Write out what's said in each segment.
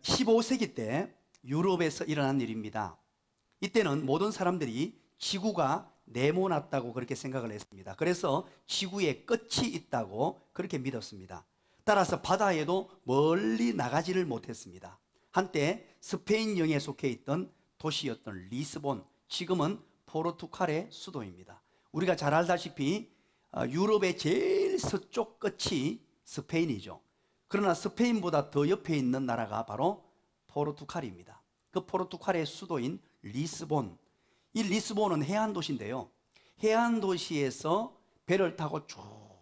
15세기 때 유럽에서 일어난 일입니다. 이때는 모든 사람들이 지구가 네모났다고 그렇게 생각을 했습니다. 그래서 지구에 끝이 있다고 그렇게 믿었습니다. 따라서 바다에도 멀리 나가지를 못했습니다. 한때 스페인 영에 속해 있던 도시였던 리스본, 지금은 포르투갈의 수도입니다. 우리가 잘 알다시피 유럽의 제일 서쪽 끝이 스페인이죠. 그러나 스페인보다 더 옆에 있는 나라가 바로 포르투갈입니다. 그 포르투갈의 수도인 리스본, 이 리스본은 해안 도시인데요, 해안 도시에서 배를 타고 쭉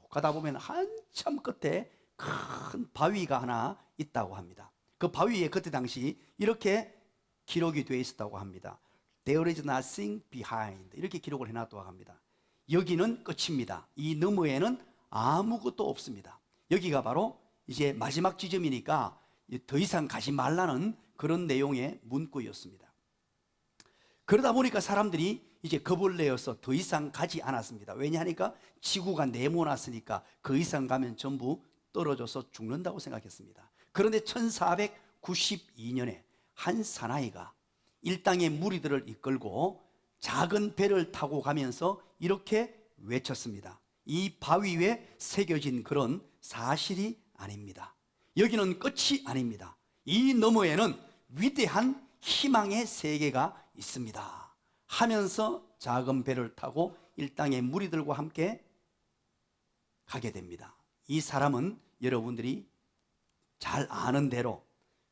가다 보면 한참 끝에 큰 바위가 하나 있다고 합니다. 그 바위에 그때 당시 이렇게 기록이 되어 있었다고 합니다. There is nothing behind, 이렇게 기록을 해놨다고 합니다. 여기는 끝입니다. 이 너머에는 아무것도 없습니다. 여기가 바로 이제 마지막 지점이니까 더 이상 가지 말라는 그런 내용의 문구였습니다. 그러다 보니까 사람들이 이제 겁을 내어서 더 이상 가지 않았습니다. 왜냐하니까 지구가 네모났으니까 그 이상 가면 전부 떨어져서 죽는다고 생각했습니다. 그런데 1492년에 한 사나이가 일당의 무리들을 이끌고 작은 배를 타고 가면서 이렇게 외쳤습니다. 이 바위 위에 새겨진 그런 사실이 아닙니다. 여기는 끝이 아닙니다. 이 너머에는 위대한 희망의 세계가 있습니다 하면서 작은 배를 타고 일당의 무리들과 함께 가게 됩니다. 이 사람은 여러분들이 잘 아는 대로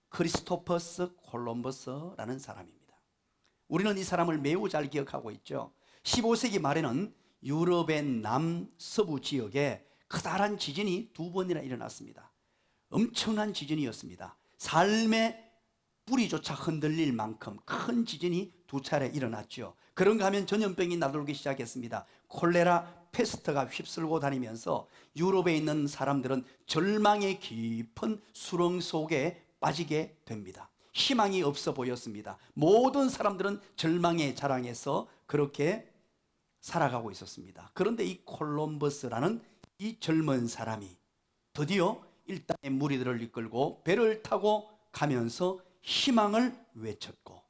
크리스토퍼스 콜럼버스라는 사람입니다. 우리는 이 사람을 매우 잘 기억하고 있죠. 15세기 말에는 유럽의 남서부 지역에 커다란 지진이 2번이나 일어났습니다. 엄청난 지진이었습니다. 삶의 뿌리조차 흔들릴 만큼 큰 지진이 2차례 일어났죠. 그런가 하면 전염병이 나돌기 시작했습니다. 콜레라, 페스트가 휩쓸고 다니면서 유럽에 있는 사람들은 절망의 깊은 수렁 속에 빠지게 됩니다. 희망이 없어 보였습니다. 모든 사람들은 절망의 자랑에서 그렇게 살아가고 있었습니다. 그런데 이 콜럼버스라는 이 젊은 사람이 드디어 일당의 무리들을 이끌고 배를 타고 가면서 희망을 외쳤고,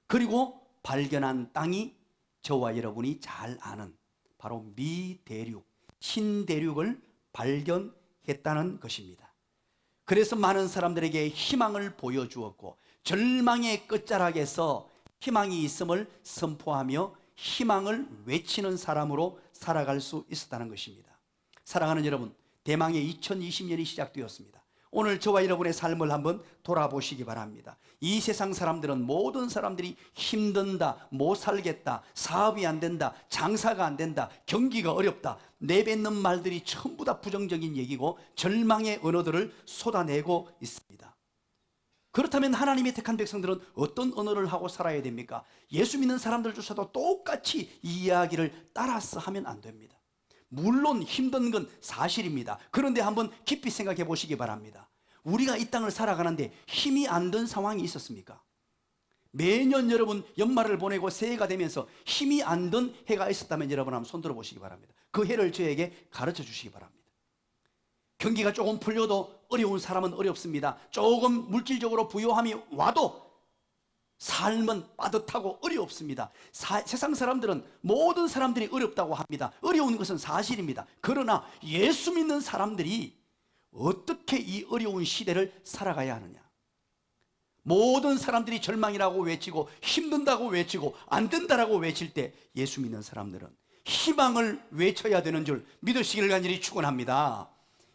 그리고 발견한 땅이 저와 여러분이 잘 아는 바로 미대륙, 신대륙을 발견했다는 것입니다. 그래서 많은 사람들에게 희망을 보여주었고, 절망의 끝자락에서 희망이 있음을 선포하며 희망을 외치는 사람으로 살아갈 수 있었다는 것입니다. 사랑하는 여러분, 대망의 2020년이 시작되었습니다. 오늘 저와 여러분의 삶을 한번 돌아보시기 바랍니다. 이 세상 사람들은, 모든 사람들이 힘든다, 못 살겠다, 사업이 안 된다, 장사가 안 된다, 경기가 어렵다, 내뱉는 말들이 전부 다 부정적인 얘기고 절망의 언어들을 쏟아내고 있습니다. 그렇다면 하나님의 택한 백성들은 어떤 언어를 하고 살아야 됩니까? 예수 믿는 사람들조차도 똑같이 이 이야기를 따라서 하면 안 됩니다. 물론 힘든 건 사실입니다. 그런데 한번 깊이 생각해 보시기 바랍니다. 우리가 이 땅을 살아가는데 힘이 안 든 상황이 있었습니까? 매년 여러분 연말을 보내고 새해가 되면서 힘이 안 든 해가 있었다면 여러분 한번 손들어 보시기 바랍니다. 그 해를 저에게 가르쳐 주시기 바랍니다. 경기가 조금 풀려도 어려운 사람은 어렵습니다. 조금 물질적으로 부유함이 와도 삶은 빠듯하고 어렵습니다. 세상 사람들은, 모든 사람들이 어렵다고 합니다. 어려운 것은 사실입니다. 그러나 예수 믿는 사람들이 어떻게 이 어려운 시대를 살아가야 하느냐? 모든 사람들이 절망이라고 외치고 힘든다고 외치고 안 된다라고 외칠 때 예수 믿는 사람들은 희망을 외쳐야 되는 줄 믿으시기를 간절히 축원합니다.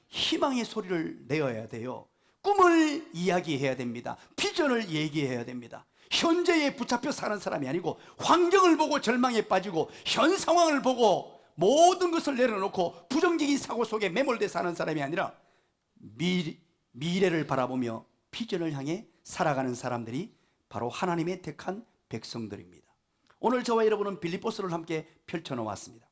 희망의 소리를 내어야 돼요. 꿈을 이야기해야 됩니다. 비전을 얘기해야 됩니다. 현재에 붙잡혀 사는 사람이 아니고 환경을 보고 절망에 빠지고 현 상황을 보고 모든 것을 내려놓고 부정적인 사고 속에 매몰돼 사는 사람이 아니라 미래를 바라보며 비전을 향해 살아가는 사람들이 바로 하나님의 택한 백성들입니다. 오늘 저와 여러분은 빌립보서를 함께 펼쳐놓았습니다.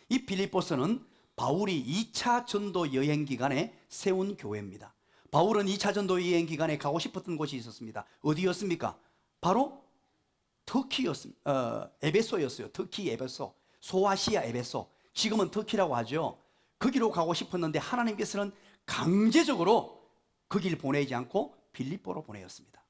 이 빌립보서는 바울이 2차 전도 여행 기간에 세운 교회입니다. 바울은 2차 전도 여행 기간에 가고 싶었던 곳이 있었습니다. 어디였습니까? 바로 터키였습니다. 에베소였어요. 터키 에베소, 소아시아 에베소, 지금은 터키라고 하죠. 거기로 가고 싶었는데 하나님께서는 강제적으로 거길 보내지 않고 빌립보로 보내었습니다.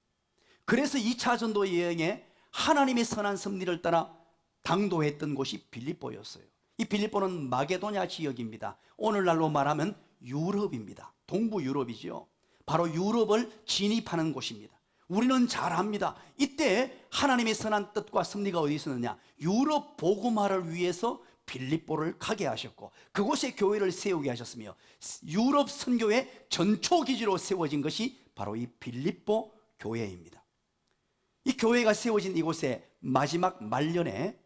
그래서 2차 전도 여행에 하나님의 선한 섭리를 따라 당도했던 곳이 빌립보였어요. 이 빌립보는 마게도냐 지역입니다. 오늘날로 말하면 유럽입니다. 동부 유럽이지요. 바로 유럽을 진입하는 곳입니다. 우리는 잘 압니다. 이때 하나님의 선한 뜻과 섭리가 어디 있었느냐? 유럽 복음화를 위해서 빌립보를 가게 하셨고 그곳에 교회를 세우게 하셨으며 유럽 선교의 전초기지로 세워진 것이 바로 이 빌립보 교회입니다. 이 교회가 세워진 이곳에 마지막 말년에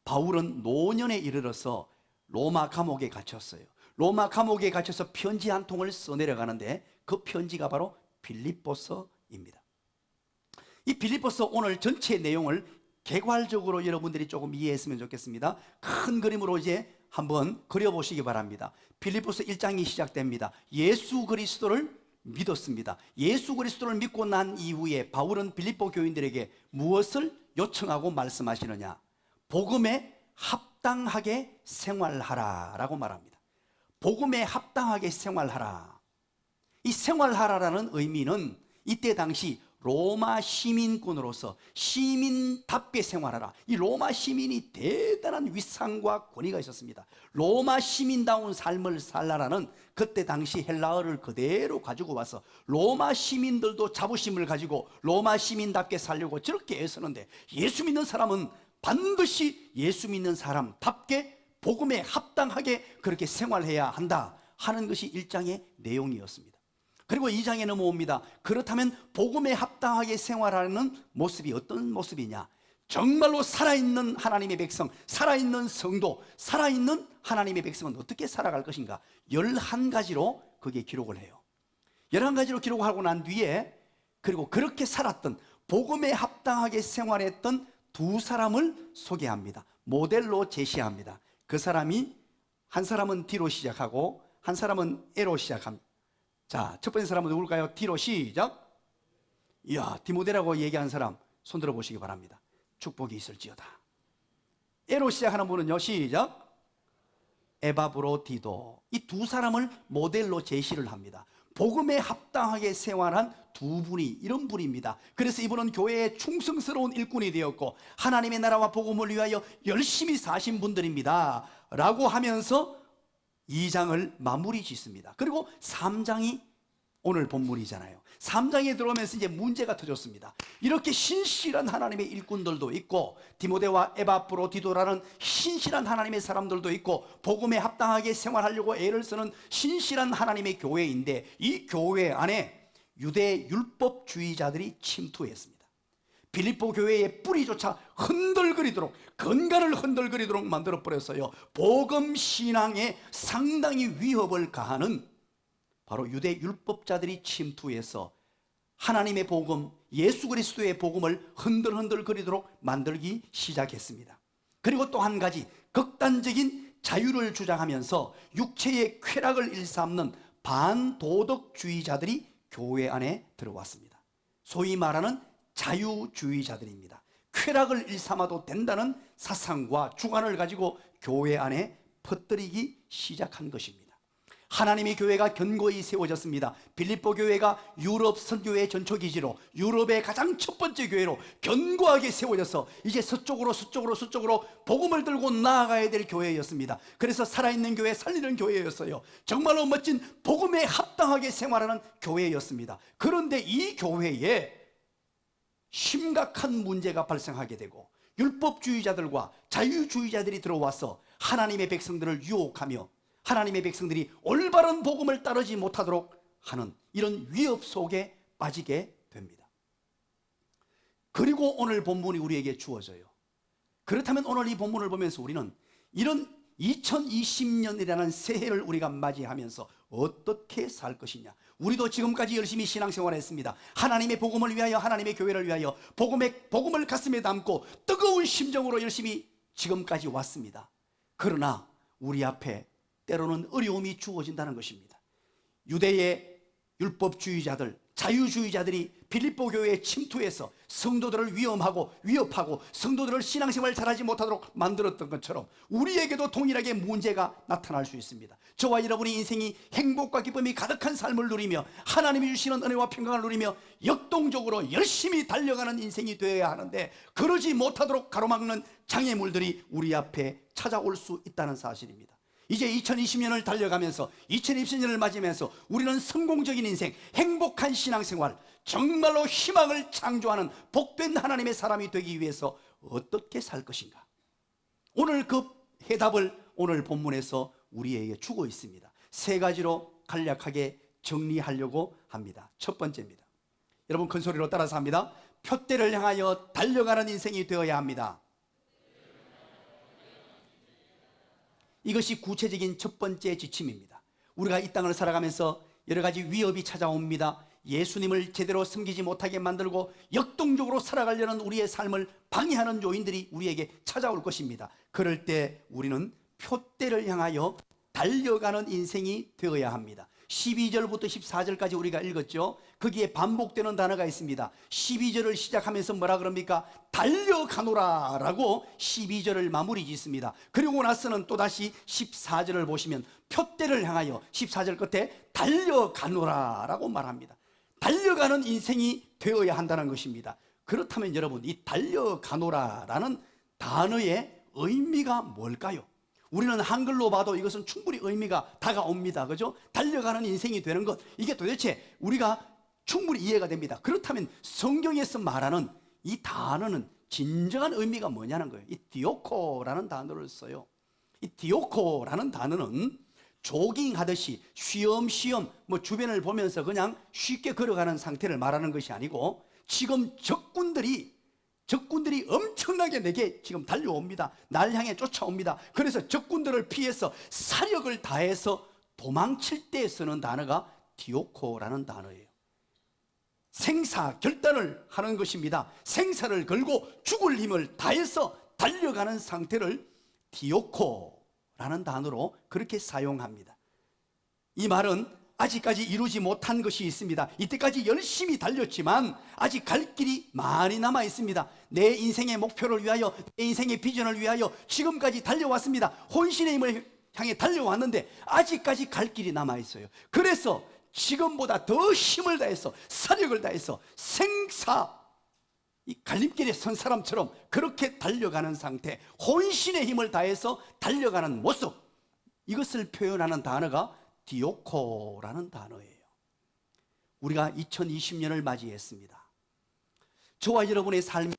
바울은 노년에 이르러서 로마 감옥에 갇혔어요. 로마 감옥에 갇혀서 편지 한 통을 써내려가는데 그 편지가 바로 빌립보서입니다. 이 빌립보서 오늘 전체 내용을 개괄적으로 여러분들이 조금 이해했으면 좋겠습니다. 큰 그림으로 이제 한번 그려보시기 바랍니다. 빌립보서 1장이 시작됩니다. 예수 그리스도를 믿었습니다. 예수 그리스도를 믿고 난 이후에 바울은 빌립보 교인들에게 무엇을 요청하고 말씀하시느냐? 복음에 합당하게 생활하라 라고 말합니다. 복음에 합당하게 생활하라. 이 생활하라라는 의미는 이때 당시 로마 시민권으로서 시민답게 생활하라. 이 로마 시민이 대단한 위상과 권위가 있었습니다. 로마 시민다운 삶을 살라라는 그때 당시 헬라어를 그대로 가지고 와서 로마 시민들도 자부심을 가지고 로마 시민답게 살려고 저렇게 애쓰는데 예수 믿는 사람은 반드시 예수 믿는 사람답게 복음에 합당하게 그렇게 생활해야 한다 하는 것이 1장의 내용이었습니다. 그리고 2장에 넘어옵니다. 그렇다면 복음에 합당하게 생활하는 모습이 어떤 모습이냐? 정말로 살아있는 하나님의 백성, 살아있는 성도, 살아있는 하나님의 백성은 어떻게 살아갈 것인가? 11가지로 그게 기록을 해요. 11가지로 기록하고 난 뒤에 그리고 그렇게 살았던 복음에 합당하게 생활했던 두 사람을 소개합니다. 모델로 제시합니다. 그 사람이 한 사람은 D로 시작하고 한 사람은 A로 시작합니다. 자, 첫 번째 사람은 누굴까요? D로 시작. 이야, 디모데라고 얘기한 사람 손 들어 보시기 바랍니다. 축복이 있을지어다. A로 시작하는 분은요, 시작. 에바브로디도. 이 두 사람을 모델로 제시를 합니다. 복음에 합당하게 생활한 두 분이 이런 분입니다. 그래서 이분은 교회의 충성스러운 일꾼이 되었고 하나님의 나라와 복음을 위하여 열심히 사신 분들입니다 라고 하면서 2장을 마무리 짓습니다. 그리고 3장이 오늘 본문이잖아요. 3장에 들어오면서 이제 문제가 터졌습니다. 이렇게 신실한 하나님의 일꾼들도 있고 디모데와 에바프로디도라는 신실한 하나님의 사람들도 있고 복음에 합당하게 생활하려고 애를 쓰는 신실한 하나님의 교회인데 이 교회 안에 유대 율법주의자들이 침투했습니다. 빌립보 교회의 뿌리조차 흔들거리도록 건강을 흔들거리도록 만들어버렸어요. 복음 신앙에 상당히 위협을 가하는 바로 유대 율법자들이 침투해서 하나님의 복음, 예수 그리스도의 복음을 흔들흔들거리도록 만들기 시작했습니다. 그리고 또 한 가지 극단적인 자유를 주장하면서 육체의 쾌락을 일삼는 반도덕주의자들이 교회 안에 들어왔습니다. 소위 말하는 자유주의자들입니다. 쾌락을 일삼아도 된다는 사상과 주관을 가지고 교회 안에 퍼뜨리기 시작한 것입니다. 하나님의 교회가 견고히 세워졌습니다. 빌립보 교회가 유럽 선교의 전초기지로 유럽의 가장 첫 번째 교회로 견고하게 세워져서 이제 서쪽으로 복음을 들고 나아가야 될 교회였습니다. 그래서 살아있는 교회, 살리는 교회였어요. 정말로 멋진 복음에 합당하게 생활하는 교회였습니다. 그런데 이 교회에 심각한 문제가 발생하게 되고 율법주의자들과 자유주의자들이 들어와서 하나님의 백성들을 유혹하며 하나님의 백성들이 올바른 복음을 따르지 못하도록 하는 이런 위협 속에 빠지게 됩니다. 그리고 오늘 본문이 우리에게 주어져요. 그렇다면 오늘 이 본문을 보면서 우리는 이런 2020년이라는 새해를 우리가 맞이하면서 어떻게 살 것이냐. 우리도 지금까지 열심히 신앙생활을 했습니다. 하나님의 복음을 위하여, 하나님의 교회를 위하여 복음을 가슴에 담고 뜨거운 심정으로 열심히 지금까지 왔습니다. 그러나 우리 앞에 때로는 어려움이 주어진다는 것입니다. 유대의 율법주의자들, 자유주의자들이 빌립보 교회에 침투해서 성도들을 위협하고 성도들을 신앙생활 잘하지 못하도록 만들었던 것처럼 우리에게도 동일하게 문제가 나타날 수 있습니다. 저와 여러분의 인생이 행복과 기쁨이 가득한 삶을 누리며 하나님이 주시는 은혜와 평강을 누리며 역동적으로 열심히 달려가는 인생이 되어야 하는데, 그러지 못하도록 가로막는 장애물들이 우리 앞에 찾아올 수 있다는 사실입니다. 이제 2020년을 달려가면서 2020년을 맞으면서 우리는 성공적인 인생, 행복한 신앙생활, 정말로 희망을 창조하는 복된 하나님의 사람이 되기 위해서 어떻게 살 것인가? 오늘 그 해답을 오늘 본문에서 우리에게 주고 있습니다. 세 가지로 간략하게 정리하려고 합니다. 첫 번째입니다. 여러분 큰 소리로 따라서 합니다. 표대를 향하여 달려가는 인생이 되어야 합니다. 이것이 구체적인 첫 번째 지침입니다. 우리가 이 땅을 살아가면서 여러 가지 위협이 찾아옵니다. 예수님을 제대로 섬기지 못하게 만들고 역동적으로 살아가려는 우리의 삶을 방해하는 요인들이 우리에게 찾아올 것입니다. 그럴 때 우리는 표대를 향하여 달려가는 인생이 되어야 합니다. 12절부터 14절까지 우리가 읽었죠. 거기에 반복되는 단어가 있습니다. 12절을 시작하면서 뭐라 그럽니까? 달려가노라 라고 12절을 마무리 짓습니다. 그리고 나서는 또다시 14절을 보시면 표대를 향하여 14절 끝에 달려가노라 라고 말합니다. 달려가는 인생이 되어야 한다는 것입니다. 그렇다면 여러분, 이 달려가노라 라는 단어의 의미가 뭘까요? 우리는 한글로 봐도 이것은 충분히 의미가 다가옵니다. 그죠? 달려가는 인생이 되는 것, 이게 도대체 우리가 충분히 이해가 됩니다. 그렇다면 성경에서 말하는 이 단어는 진정한 의미가 뭐냐는 거예요. 이 디오코라는 단어를 써요. 이 디오코라는 단어는 조깅하듯이 쉬엄쉬엄 주변을 보면서 그냥 쉽게 걸어가는 상태를 말하는 것이 아니고, 지금 적군들이 엄청나게 내게 지금 달려옵니다. 날 향해 쫓아옵니다. 그래서 적군들을 피해서 사력을 다해서 도망칠 때 쓰는 단어가 디오코라는 단어예요. 생사 결단을 하는 것입니다. 생사를 걸고 죽을 힘을 다해서 달려가는 상태를 디오코라는 단어로 그렇게 사용합니다. 이 말은 아직까지 이루지 못한 것이 있습니다. 이때까지 열심히 달렸지만 아직 갈 길이 많이 남아 있습니다. 내 인생의 목표를 위하여, 내 인생의 비전을 위하여 지금까지 달려왔습니다. 혼신의 힘을 향해 달려왔는데 아직까지 갈 길이 남아 있어요. 그래서 지금보다 더 힘을 다해서, 사력을 다해서 생사, 이 갈림길에 선 사람처럼 그렇게 달려가는 상태, 혼신의 힘을 다해서 달려가는 모습, 이것을 표현하는 단어가 디오코라는 단어예요. 우리가 2020년을 맞이했습니다. 저와 여러분의 삶이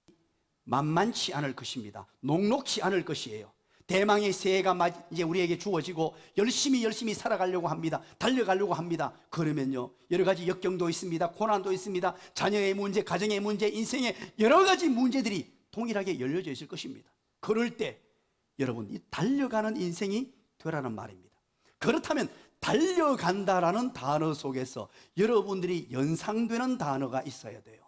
만만치 않을 것입니다. 녹록치 않을 것이에요. 대망의 새해가 이제 우리에게 주어지고 열심히 살아가려고 합니다. 달려가려고 합니다. 그러면요, 여러 가지 역경도 있습니다. 고난도 있습니다. 자녀의 문제, 가정의 문제, 인생의 여러 가지 문제들이 동일하게 열려져 있을 것입니다. 그럴 때 여러분, 이 달려가는 인생이 되라는 말입니다. 그렇다면 달려간다라는 단어 속에서 여러분들이 연상되는 단어가 있어야 돼요.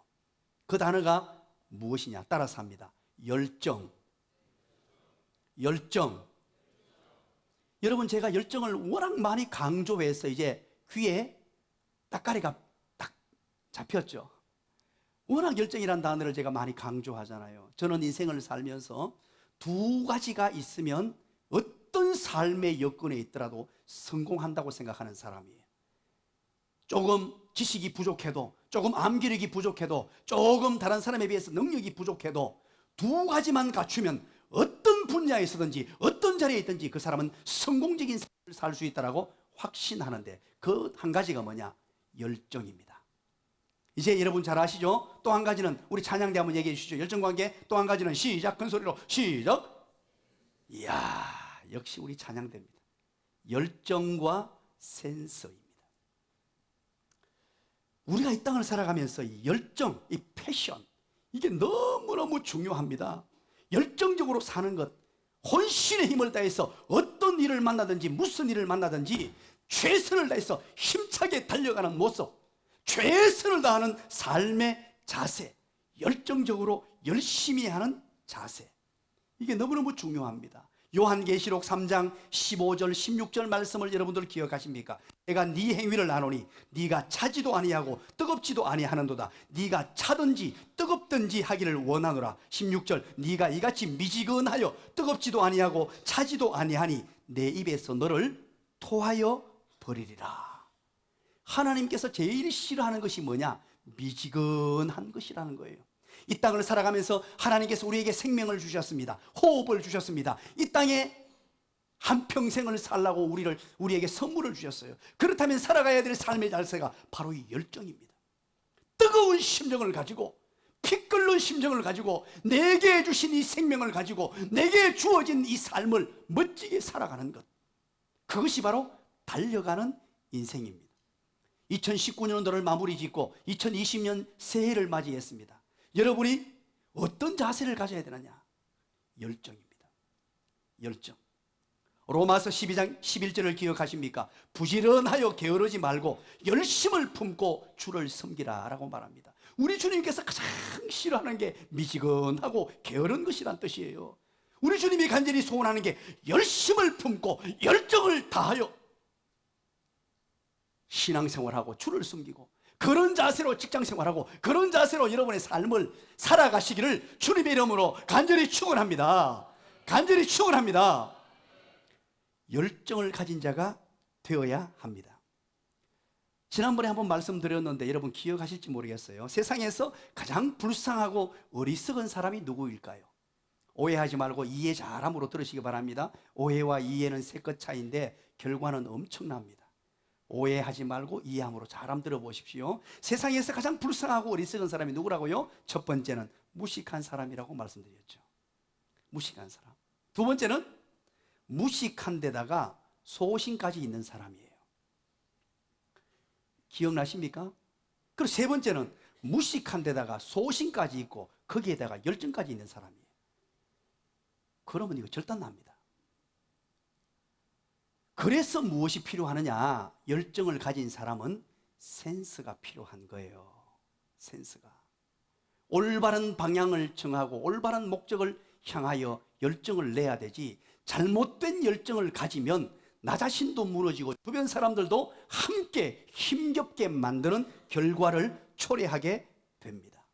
그 단어가 무엇이냐? 따라서 합니다. 열정. 여러분, 제가 열정을 워낙 많이 강조해서 이제 귀에 딱가리가 딱 잡혔죠. 워낙 열정이라는 단어를 제가 많이 강조하잖아요. 저는 인생을 살면서 두 가지가 있으면 어떤 삶의 여건에 있더라도 성공한다고 생각하는 사람이에요. 조금 지식이 부족해도, 조금 암기력이 부족해도, 조금 다른 사람에 비해서 능력이 부족해도 두 가지만 갖추면 어떤 분야에서든지 어떤 자리에 있든지 그 사람은 성공적인 삶을 살 수 있다고 확신하는데, 그 한 가지가 뭐냐? 열정입니다. 이제 여러분 잘 아시죠? 또 한 가지는 우리 찬양 때 한번 얘기해 주시죠. 열정관계 또 한 가지는 시작, 큰 소리로 시작. 이야, 역시 우리 찬양대입니다. 열정과 센서입니다. 우리가 이 땅을 살아가면서 이 열정, 이 패션, 이게 너무너무 중요합니다. 열정적으로 사는 것, 혼신의 힘을 다해서 어떤 일을 만나든지 무슨 일을 만나든지 최선을 다해서 힘차게 달려가는 모습, 최선을 다하는 삶의 자세, 열정적으로 열심히 하는 자세, 이게 너무너무 중요합니다. 요한계시록 3장 15절 16절 말씀을 여러분들 기억하십니까? 내가 네 행위를 아노니 네가 차지도 아니하고 뜨겁지도 아니하는도다. 네가 차든지 뜨겁든지 하기를 원하노라. 16절 네가 이같이 미지근하여 뜨겁지도 아니하고 차지도 아니하니 내 입에서 너를 토하여 버리리라. 하나님께서 제일 싫어하는 것이 뭐냐? 미지근한 것이라는 거예요. 이 땅을 살아가면서 하나님께서 우리에게 생명을 주셨습니다. 호흡을 주셨습니다. 이 땅에 한평생을 살라고 우리에게 선물을 주셨어요. 그렇다면 살아가야 될 삶의 자세가 바로 이 열정입니다. 뜨거운 심정을 가지고, 피 끓는 심정을 가지고, 내게 주신 이 생명을 가지고, 내게 주어진 이 삶을 멋지게 살아가는 것, 그것이 바로 달려가는 인생입니다. 2019년도를 마무리 짓고 2020년 새해를 맞이했습니다. 여러분이 어떤 자세를 가져야 되느냐? 열정입니다. 열정. 로마서 12장 11절을 기억하십니까? 부지런하여 게으르지 말고 열심을 품고 주를 섬기라 라고 말합니다. 우리 주님께서 가장 싫어하는 게 미지근하고 게으른 것이란 뜻이에요. 우리 주님이 간절히 소원하는 게 열심을 품고 열정을 다하여 신앙생활하고 주를 섬기고, 그런 자세로 직장생활하고 그런 자세로 여러분의 삶을 살아가시기를 주님의 이름으로 간절히 축원합니다. 간절히 축원합니다. 열정을 가진 자가 되어야 합니다. 지난번에 한번 말씀드렸는데 여러분 기억하실지 모르겠어요. 세상에서 가장 불쌍하고 어리석은 사람이 누구일까요? 오해하지 말고 이해 잘함으로 들으시기 바랍니다. 오해와 이해는 새것 차이인데 결과는 엄청납니다. 오해하지 말고 이해함으로 잘함 들어보십시오. 세상에서 가장 불쌍하고 어리석은 사람이 누구라고요? 첫 번째는 무식한 사람이라고 말씀드렸죠. 무식한 사람. 두 번째는 무식한 데다가 소신까지 있는 사람이에요. 기억나십니까? 그리고 세 번째는 무식한 데다가 소신까지 있고 거기에다가 열정까지 있는 사람이에요. 그러면 이거 절단납니다. 그래서 무엇이 필요하느냐? 열정을 가진 사람은 센스가 필요한 거예요. 센스가. 올바른 방향을 정하고 올바른 목적을 향하여 열정을 내야 되지, 잘못된 열정을 가지면 나 자신도 무너지고 주변 사람들도 함께 힘겹게 만드는 결과를 초래하게 됩니다.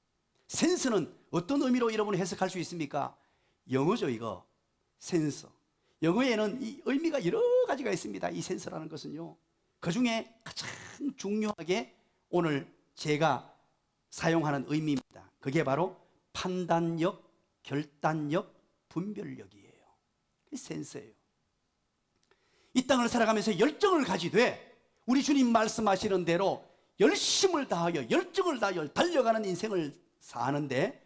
센스는 어떤 의미로 여러분이 해석할 수 있습니까? 영어죠, 이거. 센스. 영어에는 이 의미가 여러 가지가 있습니다. 이 센스라는 것은요. 그 중에 가장 중요하게 오늘 제가 사용하는 의미입니다. 그게 바로 판단력, 결단력, 분별력이에요. 센스예요. 이 땅을 살아가면서 열정을 가지되 우리 주님 말씀하시는 대로 열심을 다하여 열정을 다하여 달려가는 인생을 사는데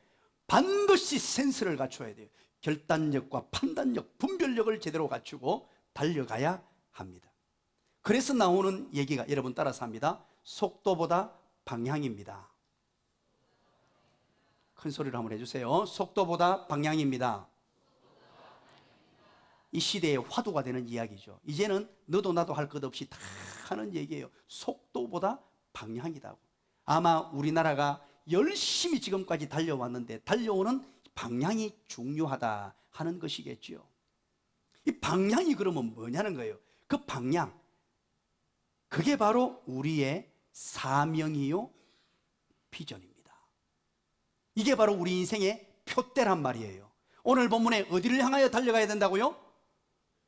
반드시 센스를 갖춰야 돼요. 결단력과 판단력, 분별력을 제대로 갖추고 달려가야 합니다. 그래서 나오는 얘기가 여러분 따라서 합니다. 속도보다 방향입니다. 큰 소리로 한번 해주세요. 속도보다 방향입니다. 이 시대의 화두가 되는 이야기죠. 이제는 너도 나도 할 것 없이 다 하는 얘기예요. 속도보다 방향이라고. 아마 우리나라가 열심히 지금까지 달려왔는데 달려오는 방향이 중요하다 하는 것이겠죠. 이 방향이 그러면 뭐냐는 거예요. 그 방향, 그게 바로 우리의 사명이요 비전입니다. 이게 바로 우리 인생의 표대란 말이에요. 오늘 본문에 어디를 향하여 달려가야 된다고요?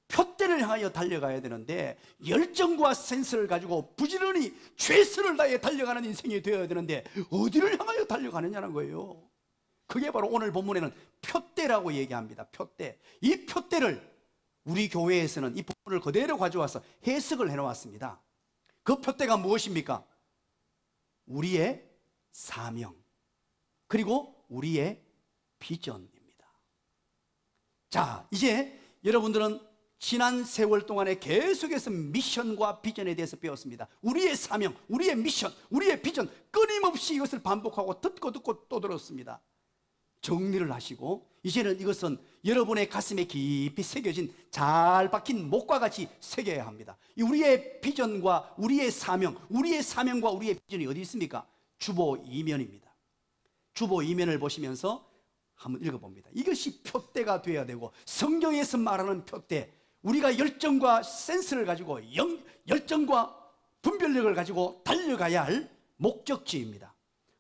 표대를 향하여 달려가야 되는데 열정과 센스를 가지고 부지런히 최선을 다해 달려가는 인생이 되어야 되는데 어디를 향하여 달려가느냐는 거예요. 그게 바로 오늘 본문에는 표대라고 얘기합니다. 표대. 이 표대를 우리 교회에서는 이 본문을 그대로 가져와서 해석을 해놓았습니다. 그 표대가 무엇입니까? 우리의 사명 그리고 우리의 비전입니다. 자, 이제 여러분들은 지난 세월 동안에 계속해서 미션과 비전에 대해서 배웠습니다. 우리의 사명, 우리의 미션, 우리의 비전, 끊임없이 이것을 반복하고 듣고 또 들었습니다. 정리를 하시고 이제는 이것은 여러분의 가슴에 깊이 새겨진 잘 박힌 목과 같이 새겨야 합니다. 우리의 비전과 우리의 사명, 우리의 사명과 우리의 비전이 어디 있습니까? 주보 2면입니다. 주보 2면을 보시면서 한번 읽어봅니다. 이것이 표대가 되어야 되고, 성경에서 말하는 표대, 우리가 열정과 센스를 가지고 열정과 분별력을 가지고 달려가야 할 목적지입니다.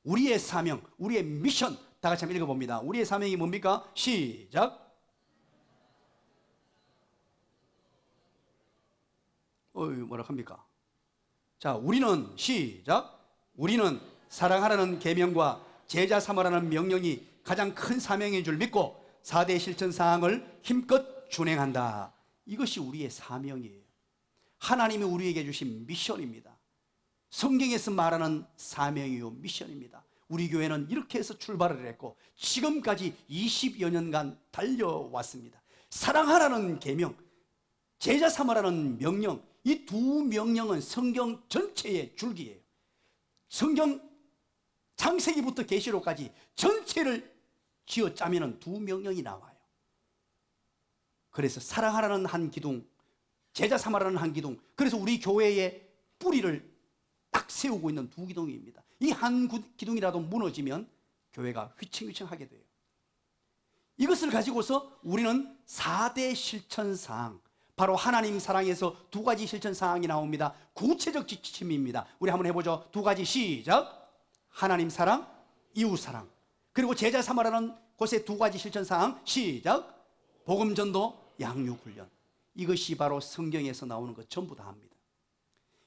우리의 사명, 우리의 미션, 다 같이 한번 읽어봅니다. 우리의 사명이 뭡니까? 시작. 뭐라 합니까? 자, 우리는 시작. 우리는 사랑하라는 계명과 제자 삼으라는 명령이 가장 큰 사명인 줄 믿고 4대 실천 사항을 힘껏 준행한다. 이것이 우리의 사명이에요. 하나님이 우리에게 주신 미션입니다. 성경에서 말하는 사명이요 미션입니다. 우리 교회는 이렇게 해서 출발을 했고 지금까지 20여 년간 달려왔습니다. 사랑하라는 계명, 제자 삼으라는 명령, 이 두 명령은 성경 전체의 줄기예요. 성경 창세기부터 계시록까지 전체를 쥐어짜면 두 명령이 나와요. 그래서 사랑하라는 한 기둥, 제자 삼으라는 한 기둥, 그래서 우리 교회의 뿌리를 딱 세우고 있는 두 기둥입니다. 이 한 기둥이라도 무너지면 교회가 휘청휘청하게 돼요. 이것을 가지고서 우리는 4대 실천사항, 바로 하나님 사랑에서 두 가지 실천사항이 나옵니다. 구체적 지침입니다. 우리 한번 해보죠. 두 가지 시작. 하나님 사랑, 이웃 사랑. 그리고 제자 삼으라는 곳의 두 가지 실천사항 시작. 복음 전도, 양육 훈련. 이것이 바로 성경에서 나오는 것 전부 다 합니다.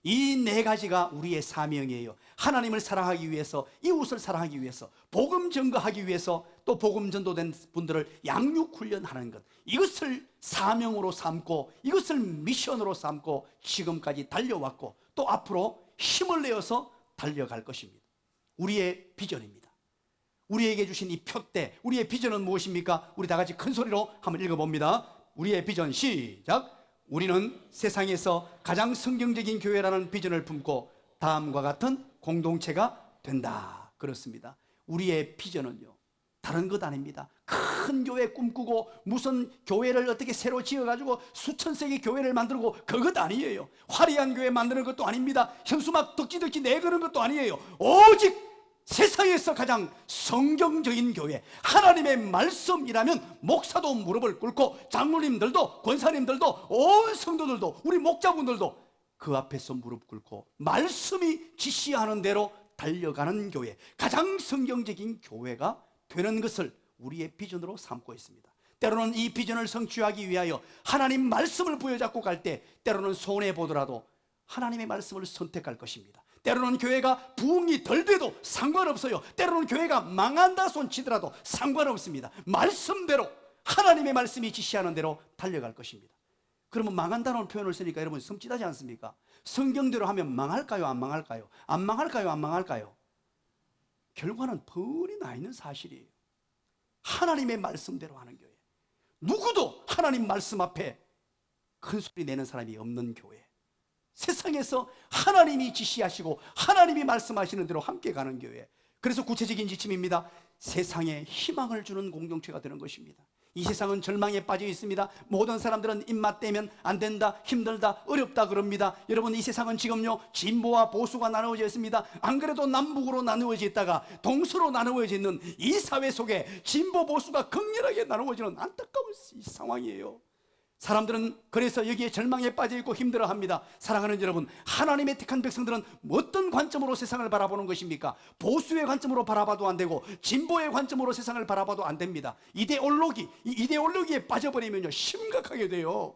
이 네 가지가 우리의 사명이에요. 하나님을 사랑하기 위해서, 이웃을 사랑하기 위해서, 복음 전거하기 위해서, 또 복음 전도된 분들을 양육 훈련하는 것, 이것을 사명으로 삼고 이것을 미션으로 삼고 지금까지 달려왔고 또 앞으로 힘을 내어서 달려갈 것입니다. 우리의 비전입니다. 우리에게 주신 이 표대, 우리의 비전은 무엇입니까? 우리 다 같이 큰 소리로 한번 읽어봅니다. 우리의 비전 시작. 우리는 세상에서 가장 성경적인 교회라는 비전을 품고 다음과 같은 공동체가 된다. 그렇습니다. 우리의 비전은요, 다른 것 아닙니다. 큰 교회 꿈꾸고 무슨 교회를 어떻게 새로 지어가지고 수천 세기 교회를 만들고 그것 아니에요. 화려한 교회 만드는 것도 아닙니다. 현수막 덕지덕지 내거는 것도 아니에요. 오직 세상에서 가장 성경적인 교회, 하나님의 말씀이라면 목사도 무릎을 꿇고 장로님들도 권사님들도 온 성도들도 우리 목자분들도 그 앞에서 무릎 꿇고 말씀이 지시하는 대로 달려가는 교회, 가장 성경적인 교회가 되는 것을 우리의 비전으로 삼고 있습니다. 때로는 이 비전을 성취하기 위하여 하나님 말씀을 부여잡고 갈 때 때로는 손해보더라도 하나님의 말씀을 선택할 것입니다. 때로는 교회가 부흥이 덜 돼도 상관없어요. 때로는 교회가 망한다 손치더라도 상관없습니다. 말씀대로, 하나님의 말씀이 지시하는 대로 달려갈 것입니다. 그러면 망한다는 표현을 쓰니까 여러분 섬찟하지 않습니까? 성경대로 하면 망할까요? 안 망할까요? 안 망할까요? 안 망할까요? 결과는 뻔히 나 있는 사실이에요. 하나님의 말씀대로 하는 교회, 누구도 하나님 말씀 앞에 큰 소리 내는 사람이 없는 교회, 세상에서 하나님이 지시하시고 하나님이 말씀하시는 대로 함께 가는 교회. 그래서 구체적인 지침입니다. 세상에 희망을 주는 공동체가 되는 것입니다. 이 세상은 절망에 빠져 있습니다. 모든 사람들은 입맛 떼면 안 된다, 힘들다, 어렵다 그럽니다. 여러분, 이 세상은 지금요 진보와 보수가 나누어져 있습니다. 안 그래도 남북으로 나누어져 있다가 동서로 나누어져 있는 이 사회 속에 진보 보수가 극렬하게 나누어지는 안타까운 이 상황이에요. 사람들은 그래서 여기에 절망에 빠져 있고 힘들어합니다. 사랑하는 여러분, 하나님의 택한 백성들은 어떤 관점으로 세상을 바라보는 것입니까? 보수의 관점으로 바라봐도 안 되고 진보의 관점으로 세상을 바라봐도 안 됩니다. 이 이데올로기에 빠져버리면요 심각하게 돼요.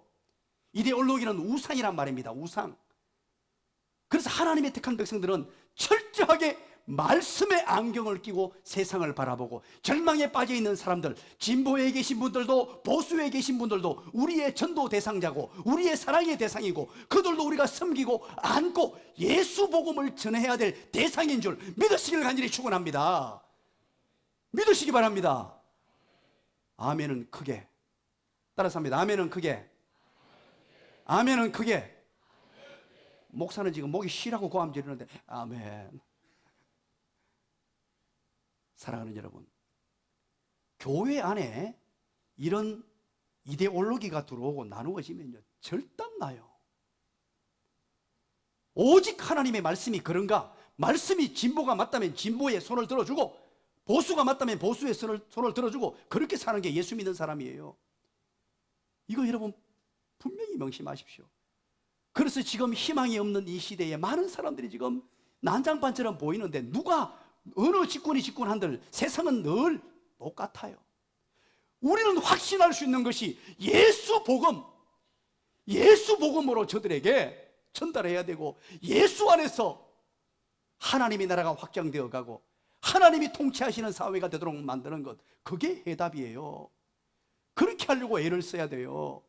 이데올로기는 우상이란 말입니다. 우상. 그래서 하나님의 택한 백성들은 철저하게 말씀의 안경을 끼고 세상을 바라보고, 절망에 빠져 있는 사람들, 진보에 계신 분들도 보수에 계신 분들도 우리의 전도 대상자고 우리의 사랑의 대상이고 그들도 우리가 섬기고 안고 예수 복음을 전해야 될 대상인 줄 믿으시길 간절히 축원합니다. 믿으시기 바랍니다. 아멘은 크게 따라서 합니다. 아멘은 크게. 아멘은 크게. 목사는 지금 목이 쉬라고 고함 지르는데 아멘. 사랑하는 여러분, 교회 안에 이런 이데올로기가 들어오고 나누어지면요 절단나요. 오직 하나님의 말씀이 그런가? 말씀이 진보가 맞다면 진보의 손을 들어주고 보수가 맞다면 보수의 손을 들어주고 그렇게 사는 게 예수 믿는 사람이에요. 이거 여러분 분명히 명심하십시오. 그래서 지금 희망이 없는 이 시대에 많은 사람들이 지금 난장판처럼 보이는데 누가 어느 집권이 집권한들 세상은 늘 똑같아요. 우리는 확신할 수 있는 것이 예수 복음으로 저들에게 전달해야 되고, 예수 안에서 하나님의 나라가 확장되어 가고 하나님이 통치하시는 사회가 되도록 만드는 것, 그게 해답이에요. 그렇게 하려고 애를 써야 돼요.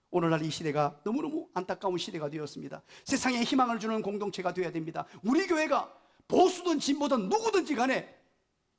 오늘날 이 시대가 너무너무 안타까운 시대가 되었습니다. 세상에 희망을 주는 공동체가 되어야 됩니다. 우리 교회가 보수든 진보든 누구든지 간에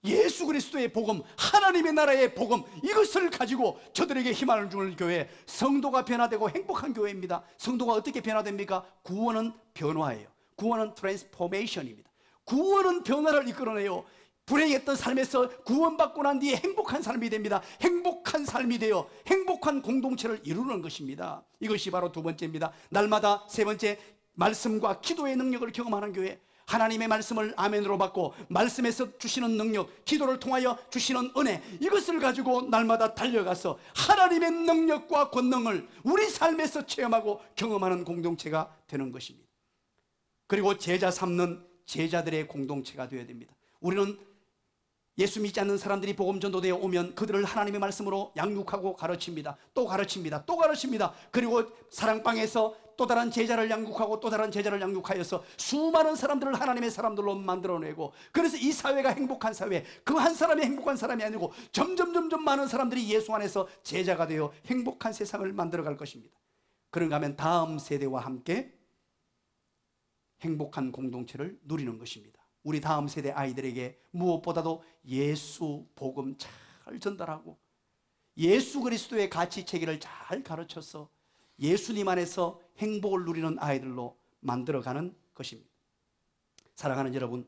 예수 그리스도의 복음, 하나님의 나라의 복음, 이것을 가지고 저들에게 희망을 주는 교회, 성도가 변화되고 행복한 교회입니다. 성도가 어떻게 변화됩니까? 구원은 변화예요. 구원은 트랜스포메이션입니다. 구원은 변화를 이끌어내요. 불행했던 삶에서 구원받고 난 뒤에 행복한 삶이 됩니다. 행복한 삶이 되어 행복한 공동체를 이루는 것입니다. 이것이 바로 두 번째입니다. 날마다 세 번째, 말씀과 기도의 능력을 경험하는 교회. 하나님의 말씀을 아멘으로 받고 말씀에서 주시는 능력, 기도를 통하여 주시는 은혜, 이것을 가지고 날마다 달려가서 하나님의 능력과 권능을 우리 삶에서 체험하고 경험하는 공동체가 되는 것입니다. 그리고 제자 삼는 제자들의 공동체가 되어야 됩니다. 우리는 예수 믿지 않는 사람들이 복음 전도되어 오면 그들을 하나님의 말씀으로 양육하고 가르칩니다. 또 가르칩니다. 또 가르칩니다. 그리고 사랑방에서 또 다른 제자를 양육하고 또 다른 제자를 양육하여서 수많은 사람들을 하나님의 사람들로 만들어내고, 그래서 이 사회가 행복한 사회, 그 한 사람이 행복한 사람이 아니고 점점 많은 사람들이 예수 안에서 제자가 되어 행복한 세상을 만들어갈 것입니다. 그런가 하면 다음 세대와 함께 행복한 공동체를 누리는 것입니다. 우리 다음 세대 아이들에게 무엇보다도 예수 복음 잘 전달하고 예수 그리스도의 가치 체계를 잘 가르쳐서 예수님 안에서 행복을 누리는 아이들로 만들어가는 것입니다. 사랑하는 여러분,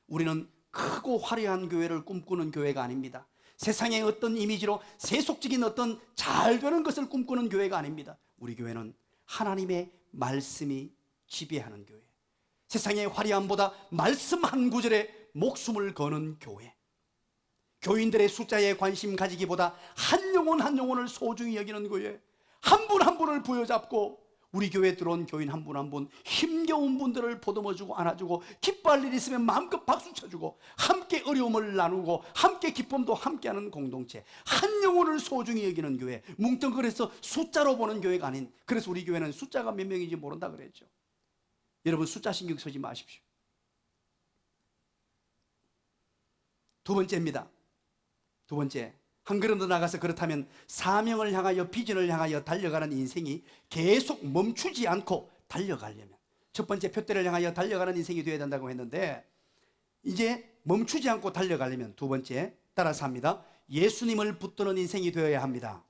우리는 크고 화려한 교회를 꿈꾸는 교회가 아닙니다. 세상의 어떤 이미지로 세속적인 어떤 잘 되는 것을 꿈꾸는 교회가 아닙니다. 우리 교회는 하나님의 말씀이 지배하는 교회, 세상의 화려함보다 말씀 한 구절에 목숨을 거는 교회, 교인들의 숫자에 관심 가지기보다 한 영혼 한 영혼을 소중히 여기는 교회, 한 분 한 분을 부여잡고 우리 교회에 들어온 교인 한 분 한 분 힘겨운 분들을 보듬어주고 안아주고 기뻐할 일 있으면 마음껏 박수 쳐주고 함께 어려움을 나누고 함께 기쁨도 함께하는 공동체, 한 영혼을 소중히 여기는 교회, 뭉뚱그려서 숫자로 보는 교회가 아닌, 그래서 우리 교회는 숫자가 몇 명인지 모른다 그랬죠. 여러분, 숫자 신경 쓰지 마십시오. 두 번째입니다. 두 번째, 한 걸음 더 나가서 그렇다면 사명을 향하여, 비전을 향하여 달려가는 인생이 계속 멈추지 않고 달려가려면, 첫 번째 표대를 향하여 달려가는 인생이 되어야 된다고 했는데, 이제 멈추지 않고 달려가려면 두 번째, 따라서 합니다. 예수님을 붙드는 인생이 되어야 합니다.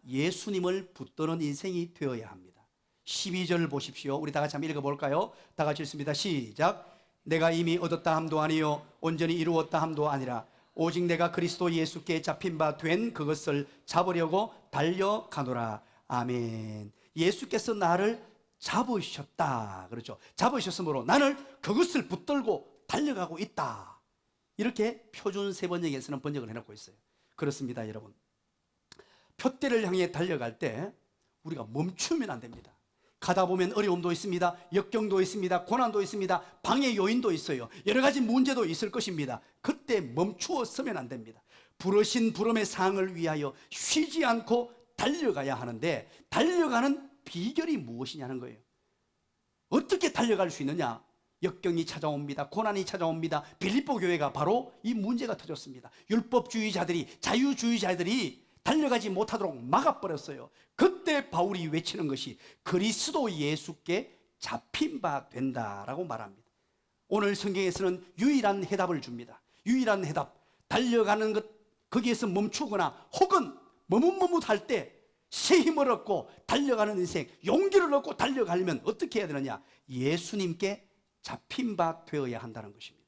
예수님을 붙드는 인생이 되어야 합니다. 12절 보십시오. 우리 다 같이 한번 읽어볼까요? 다 같이 읽습니다. 시작. 내가 이미 얻었다 함도 아니요 온전히 이루었다 함도 아니라 오직 내가 그리스도 예수께 잡힌 바 된 그것을 잡으려고 달려가노라. 아멘. 예수께서 나를 잡으셨다. 그렇죠. 잡으셨으므로 나는 그것을 붙들고 달려가고 있다. 이렇게 표준 세번역에서는 번역을 해놓고 있어요. 그렇습니다, 여러분. 표대를 향해 달려갈 때 우리가 멈추면 안 됩니다. 가다 보면 어려움도 있습니다. 역경도 있습니다. 고난도 있습니다. 방해 요인도 있어요. 여러 가지 문제도 있을 것입니다. 그때 멈추어 서면 안 됩니다. 부르신 부름의 상을 위하여 쉬지 않고 달려가야 하는데, 달려가는 비결이 무엇이냐는 거예요. 어떻게 달려갈 수 있느냐? 역경이 찾아옵니다. 고난이 찾아옵니다. 빌립보 교회가 바로 이 문제가 터졌습니다. 율법주의자들이, 자유주의자들이 달려가지 못하도록 막아버렸어요. 그때 바울이 외치는 것이 그리스도 예수께 잡힌 바 된다라고 말합니다. 오늘 성경에서는 유일한 해답을 줍니다. 유일한 해답, 달려가는 것, 거기에서 멈추거나 혹은 머뭇머뭇할 때 새 힘을 얻고 달려가는 인생, 용기를 얻고 달려가려면 어떻게 해야 되느냐? 예수님께 잡힌 바 되어야 한다는 것입니다.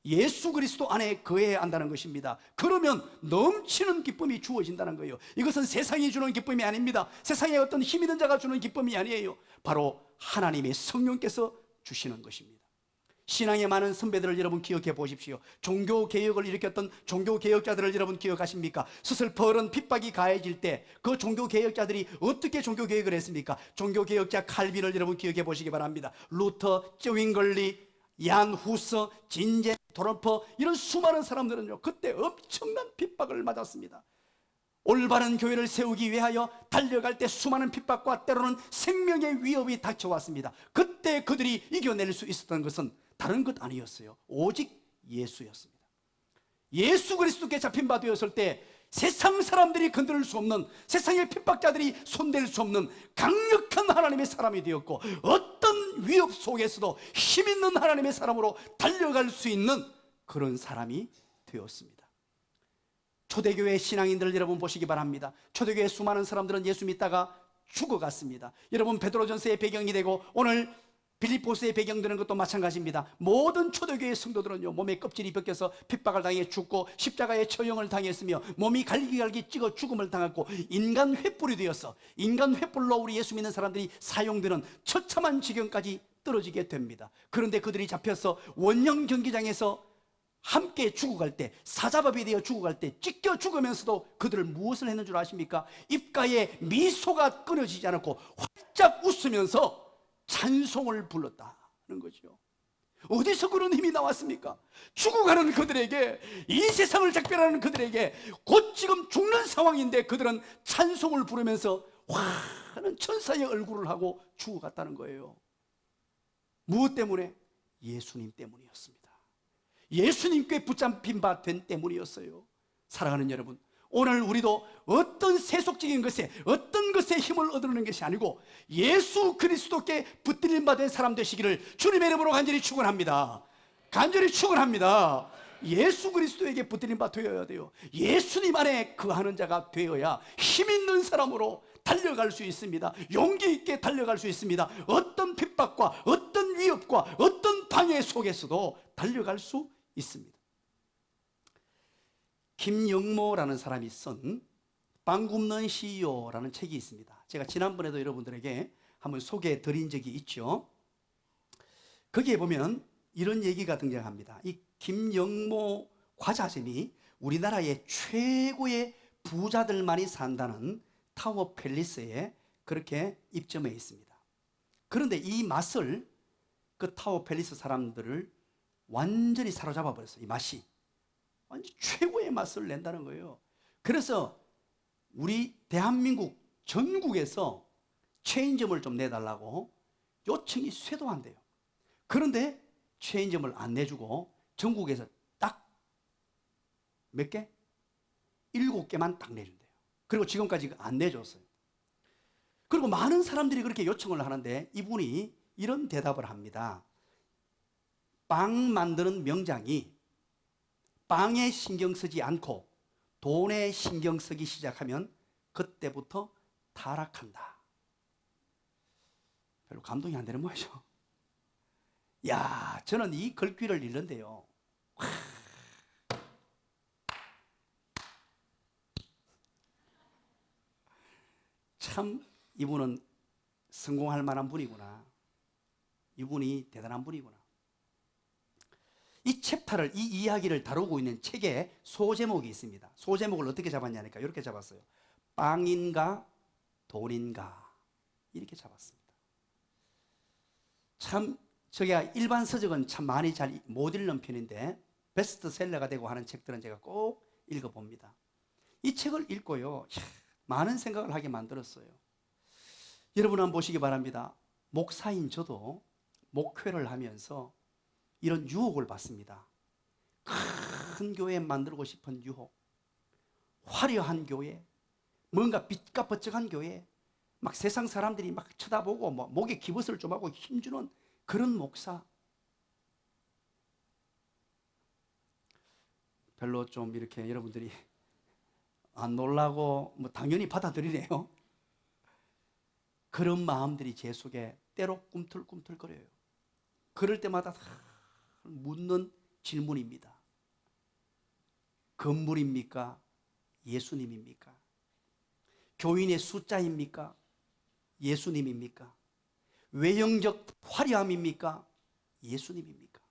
예수 그리스도 안에 거해야 한다는 것입니다. 그러면 넘치는 기쁨이 주어진다는 거예요. 이것은 세상이 주는 기쁨이 아닙니다. 세상에 어떤 힘 있는 자가 주는 기쁨이 아니에요. 바로 하나님의 성령께서 주시는 것입니다. 신앙의 많은 선배들을 여러분 기억해 보십시오. 종교개혁을 일으켰던 종교개혁자들을 여러분 기억하십니까? 스슬퍼런 핍박이 가해질 때 그 종교개혁자들이 어떻게 종교개혁을 했습니까? 종교개혁자 칼빈을 여러분 기억해 보시기 바랍니다. 루터, 쯔윙글리, 얀 후서, 진제, 도르퍼, 이런 수많은 사람들은요, 그때 엄청난 핍박을 맞았습니다. 올바른 교회를 세우기 위하여 달려갈 때 수많은 핍박과 때로는 생명의 위협이 닥쳐왔습니다. 그때 그들이 이겨낼 수 있었던 것은 다른 것 아니었어요. 오직 예수였습니다. 예수 그리스도께 잡힌 바 되었을 때 세상 사람들이 건드릴 수 없는, 세상의 핍박자들이 손댈 수 없는 강력한 하나님의 사람이 되었고, 어떤 위협 속에서도 힘 있는 하나님의 사람으로 달려갈 수 있는 그런 사람이 되었습니다. 초대교회 신앙인들 여러분 보시기 바랍니다. 초대교회 수많은 사람들은 예수 믿다가 죽어갔습니다. 여러분 베드로전서의 배경이 되고 오늘 빌립보서의 배경 되는 것도 마찬가지입니다. 모든 초대교회 성도들은요, 몸에 껍질이 벗겨서 핍박을 당해 죽고 십자가의 처형을 당했으며 몸이 갈기갈기 찍어 죽음을 당했고 인간 횃불이 되어서 인간 횃불로 우리 예수 믿는 사람들이 사용되는 처참한 지경까지 떨어지게 됩니다. 그런데 그들이 잡혀서 원형 경기장에서 함께 죽어갈 때, 사자밥이 되어 죽어갈 때 찢겨 죽으면서도 그들을 무엇을 했는 줄 아십니까? 입가에 미소가 끊어지지 않았고 활짝 웃으면서 찬송을 불렀다는 거죠. 어디서 그런 힘이 나왔습니까? 죽어가는 그들에게, 이 세상을 작별하는 그들에게, 곧 지금 죽는 상황인데 그들은 찬송을 부르면서 환한 천사의 얼굴을 하고 죽어갔다는 거예요. 무엇 때문에? 예수님 때문이었습니다. 예수님께 붙잡힌 바 된 때문이었어요. 사랑하는 여러분, 오늘 우리도 어떤 세속적인 것에, 어떤 것에 힘을 얻는 것이 아니고 예수 그리스도께 붙들린 바 된 사람 되시기를 주님의 이름으로 간절히 축원합니다. 간절히 축원합니다. 예수 그리스도에게 붙들린 바 되어야 돼요. 예수님 안에 거하는 자가 되어야 힘 있는 사람으로 달려갈 수 있습니다. 용기 있게 달려갈 수 있습니다. 어떤 핍박과 어떤 위협과 어떤 방해 속에서도 달려갈 수 있습니다. 김영모라는 사람이 쓴 빵 굽는 CEO라는 책이 있습니다. 제가 지난번에도 여러분들에게 한번 소개해 드린 적이 있죠. 거기에 보면 이런 얘기가 등장합니다. 이 김영모 과자점이 우리나라의 최고의 부자들만이 산다는 타워 팰리스에 그렇게 입점해 있습니다. 그런데 이 맛을, 그 타워 팰리스 사람들을 완전히 사로잡아 버렸어요. 이 맛이 완전 최고의 맛을 낸다는 거예요. 그래서 우리 대한민국 전국에서 체인점을 좀 내달라고 요청이 쇄도한대요. 그런데 체인점을 안 내주고 전국에서 딱 몇 개? 7개만 딱 내준대요. 그리고 지금까지 안 내줬어요. 그리고 많은 사람들이 그렇게 요청을 하는데 이분이 이런 대답을 합니다. 빵 만드는 명장이 빵에 신경 쓰지 않고 돈에 신경 쓰기 시작하면 그때부터 타락한다. 별로 감동이 안 되는 모양이죠. 야, 저는 이 글귀를 읽는데요, 참 이분은 성공할 만한 분이구나. 이분이 대단한 분이구나. 이 챕터를, 이 이야기를 다루고 있는 책에 소제목이 있습니다. 소제목을 어떻게 잡았냐니까 이렇게 잡았어요. 빵인가 돈인가, 이렇게 잡았습니다. 참 저기가 일반 서적은 참 많이 잘 못 읽는 편인데 베스트셀러가 되고 하는 책들은 제가 꼭 읽어봅니다. 이 책을 읽고요, 많은 생각을 하게 만들었어요. 여러분 한번 보시기 바랍니다. 목사인 저도 목회를 하면서 이런 유혹을 받습니다. 큰 교회 만들고 싶은 유혹, 화려한 교회, 뭔가 빛과 번쩍한 교회, 막 세상 사람들이 막 쳐다보고 뭐 목에 기벗을 좀 하고 힘주는 그런 목사, 별로 좀 이렇게 여러분들이 안 놀라고 뭐 당연히 받아들이네요. 그런 마음들이 제 속에 때로 꿈틀꿈틀거려요. 그럴 때마다 묻는 질문입니다. 건물입니까? 예수님입니까? 교인의 숫자입니까? 예수님입니까? 외형적 화려함입니까? 예수님입니까?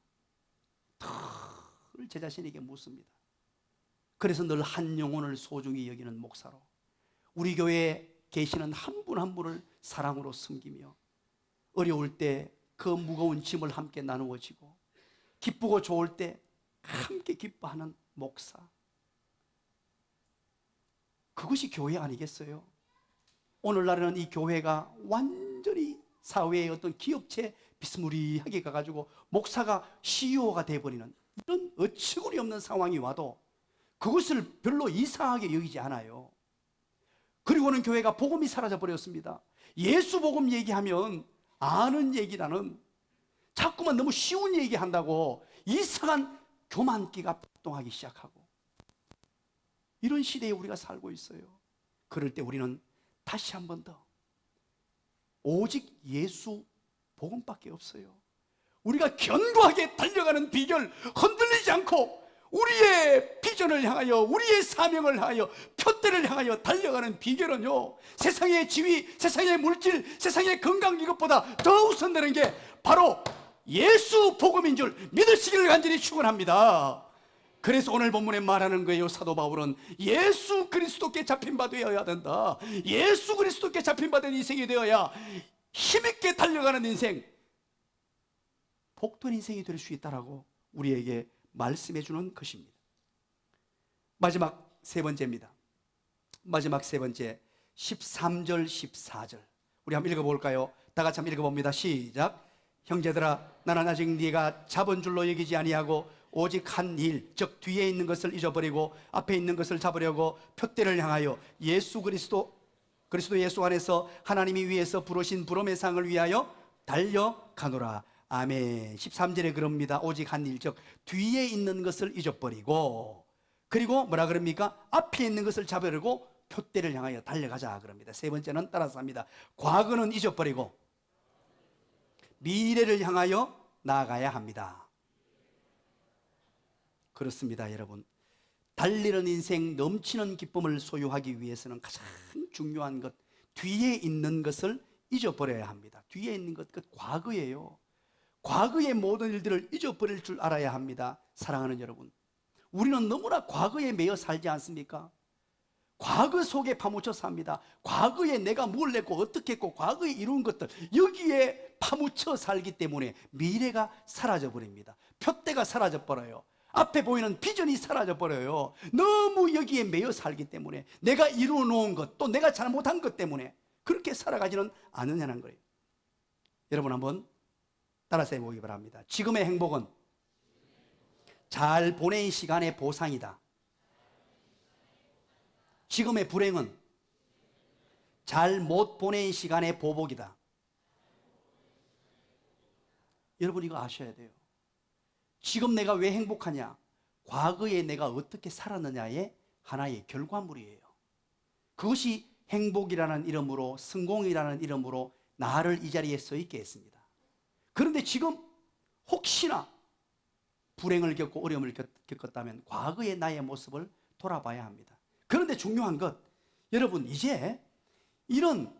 늘 제 자신에게 묻습니다. 그래서 늘 한 영혼을 소중히 여기는 목사로 우리 교회에 계시는 한 분 한 분을 사랑으로 섬기며 어려울 때 그 무거운 짐을 함께 나누어 지고 기쁘고 좋을 때 함께 기뻐하는 목사, 그것이 교회 아니겠어요? 오늘날에는 이 교회가 완전히 사회의 어떤 기업체 비스무리하게 가가지고 목사가 CEO가 돼버리는 이런 어처구니 없는 상황이 와도 그것을 별로 이상하게 여기지 않아요. 그리고는 교회가 복음이 사라져 버렸습니다. 예수 복음 얘기하면 아는 얘기라는, 자꾸만 너무 쉬운 얘기한다고 이상한 교만기가 발동하기 시작하고, 이런 시대에 우리가 살고 있어요. 그럴 때 우리는 다시 한 번 더 오직 예수 복음밖에 없어요. 우리가 견고하게 달려가는 비결, 흔들리지 않고 우리의 비전을 향하여, 우리의 사명을 향하여, 표대를 향하여 달려가는 비결은요, 세상의 지위, 세상의 물질, 세상의 건강, 이것보다 더 우선되는 게 바로 예수 복음인 줄 믿으시기를 간절히 축원합니다. 그래서 오늘 본문에 말하는 거예요. 사도 바울은 예수 그리스도께 잡힌 바 되어야 된다. 예수 그리스도께 잡힌 바 된 인생이 되어야 힘있게 달려가는 인생, 복된 인생이 될 수 있다라고 우리에게 말씀해 주는 것입니다. 마지막 세 번째입니다. 마지막 세 번째, 13절 14절 우리 한번 읽어볼까요? 다 같이 한번 읽어봅니다. 시작. 형제들아, 나는 아직 네가 잡은 줄로 여기지 아니하고 오직 한 일, 즉 뒤에 있는 것을 잊어버리고 앞에 있는 것을 잡으려고 표대를 향하여 그리스도 예수 안에서 하나님이 위에서 부르신 부름의 상을 위하여 달려가노라. 아멘. 13절에 그럽니다. 오직 한 일, 즉 뒤에 있는 것을 잊어버리고, 그리고 뭐라 그럽니까? 앞에 있는 것을 잡으려고 표대를 향하여 달려가자 그럽니다. 세 번째는 따라서 합니다. 과거는 잊어버리고 미래를 향하여 나아가야 합니다. 그렇습니다, 여러분. 달리는 인생, 넘치는 기쁨을 소유하기 위해서는 가장 중요한 것, 뒤에 있는 것을 잊어버려야 합니다. 뒤에 있는 것, 그 과거예요. 과거의 모든 일들을 잊어버릴 줄 알아야 합니다. 사랑하는 여러분, 우리는 너무나 과거에 매여 살지 않습니까? 과거 속에 파묻혀 삽니다. 과거에 내가 뭘 했고 어떻게 했고 과거에 이룬 것들, 여기에 파묻혀 살기 때문에 미래가 사라져 버립니다. 표대가 사라져 버려요. 앞에 보이는 비전이 사라져 버려요. 너무 여기에 매여 살기 때문에, 내가 이루어 놓은 것, 또 내가 잘못한 것 때문에 그렇게 살아가지는 않느냐는 거예요. 여러분 한번 따라서 해보기 바랍니다. 지금의 행복은 잘 보낸 시간의 보상이다. 지금의 불행은 잘 못 보낸 시간의 보복이다. 여러분 이거 아셔야 돼요. 지금 내가 왜 행복하냐? 과거에 내가 어떻게 살았느냐의 하나의 결과물이에요. 그것이 행복이라는 이름으로, 성공이라는 이름으로 나를 이 자리에 서 있게 했습니다. 그런데 지금 혹시나 불행을 겪고 어려움을 겪었다면 과거의 나의 모습을 돌아봐야 합니다. 그런데 중요한 것, 여러분 이제 이런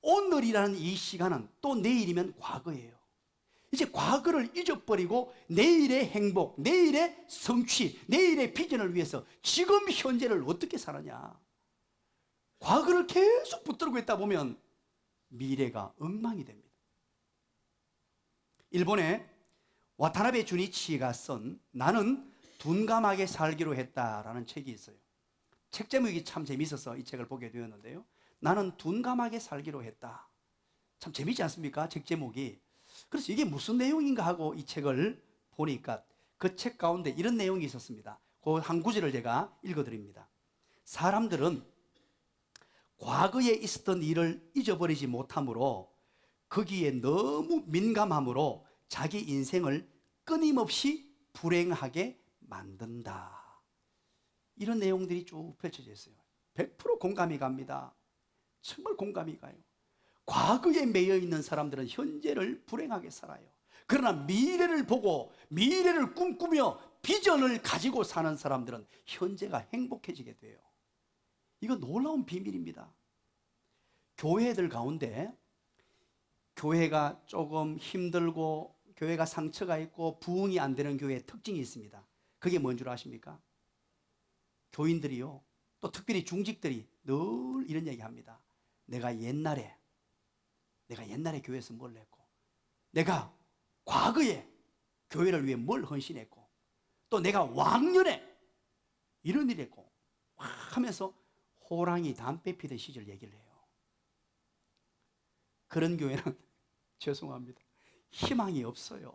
오늘이라는 이 시간은 또 내일이면 과거예요. 이제 과거를 잊어버리고 내일의 행복, 내일의 성취, 내일의 비전을 위해서 지금 현재를 어떻게 사느냐. 과거를 계속 붙들고 있다 보면 미래가 엉망이 됩니다. 일본의 와타나베 주니치가 쓴 나는 둔감하게 살기로 했다라는 책이 있어요. 책 제목이 참 재미있어서 이 책을 보게 되었는데요. 나는 둔감하게 살기로 했다. 참 재미있지 않습니까? 책 제목이. 그래서 이게 무슨 내용인가 하고 이 책을 보니까 그 책 가운데 이런 내용이 있었습니다. 그 한 구절을 제가 읽어드립니다. 사람들은 과거에 있었던 일을 잊어버리지 못하므로 거기에 너무 민감함으로 자기 인생을 끊임없이 불행하게 만든다. 이런 내용들이 쭉 펼쳐져 있어요. 100% 공감이 갑니다. 정말 공감이 가요. 과거에 매여 있는 사람들은 현재를 불행하게 살아요. 그러나 미래를 보고 미래를 꿈꾸며 비전을 가지고 사는 사람들은 현재가 행복해지게 돼요. 이거 놀라운 비밀입니다. 교회들 가운데 교회가 조금 힘들고 교회가 상처가 있고 부흥이 안 되는 교회의 특징이 있습니다. 그게 뭔 줄 아십니까? 교인들이요, 또 특별히 중직들이 늘 이런 얘기합니다. 내가 옛날에 교회에서 뭘 했고, 내가 과거에 교회를 위해 뭘 헌신했고, 또 내가 왕년에 이런 일 했고 하면서 호랑이 담배 피던 시절 얘기를 해요. 그런 교회는 죄송합니다, 희망이 없어요.